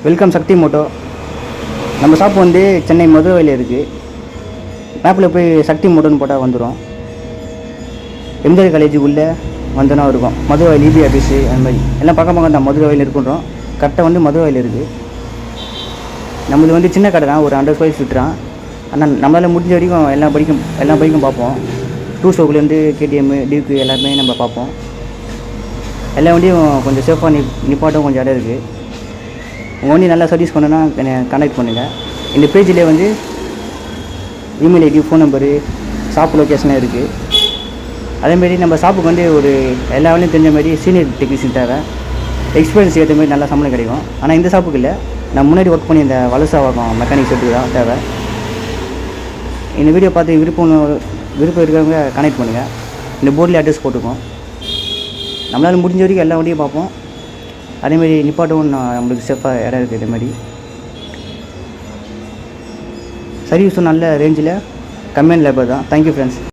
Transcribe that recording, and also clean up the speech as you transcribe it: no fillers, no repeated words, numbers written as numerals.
Welcome சக்தி Moto. நம்ம shop வந்து சென்னை மதுரையில் இருக்குது. மேப்பில் போய் சக்தி மோட்டோன்னு போட்டால் வந்துடும். எம்ஜிஆர் காலேஜ் உள்ளே வந்தோன்னா இருக்கும். மதுரை இபி ஆஃபீஸு அந்த மாதிரி எல்லாம் பக்கம் தான் மதுரையில் இருக்குன்றோம். கரெக்டாக வந்து மதுரையில் இருக்குது. நம்மளுக்கு வந்து சின்ன கடை தான், ஒரு 100 ஸ்கொயர் ஃபீட் தான். ஆனால் நம்மளால் முடிஞ்ச வரைக்கும் எல்லா பைக்கும் பார்ப்போம். 2 ஸ்டோக்லேருந்து KTM, டியூக்கு எல்லாமே நம்ம பார்ப்போம். எல்லா வண்டியும் கொஞ்சம் சேஃபாக நிப்பாட்டும் கொஞ்சம் இடம் இருக்குது. உங்கள் வண்டி நல்லா சர்வீஸ் பண்ணணுன்னா கனெக்ட் பண்ணுங்கள். இந்த பேஜிலே வந்து email ID, phone number, shop லொக்கேஷனாக இருக்குது. அதேமாரி நம்ம ஷாப்புக்கு வந்து ஒரு எல்லா வேலையும் தெரிஞ்ச மாதிரி சீனியர் டெக்னீஷியன் தேவை. எக்ஸ்பீரியன்ஸ் ஏற்ற மாதிரி நல்லா சம்பளம் கிடைக்கும். ஆனால் இந்த ஷாப்புக்கு இல்லை, நான் முன்னாடி ஒர்க் பண்ணி இந்த வலசாவாக்கம் மெக்கானிக் ஷெட்டுக்கு தான் தேவை. இந்த வீடியோ பார்த்து விருப்பம் இருக்கிறவங்க கனெக்ட் பண்ணுங்கள். இந்த போர்டில் அட்ரஸ் போட்டுருக்கோம். நம்மளால் முடிஞ்ச வரைக்கும் எல்லா வண்டியும் பார்ப்போம். அதேமாதிரி நிப்பாட்டவும் நம்மளுக்கு சேஃபாக இடம் இருக்குது. இதேமாதிரி சர்வீஸும் நல்ல ரேஞ்சில் கம்மியான லேபர் தான். Thank you friends.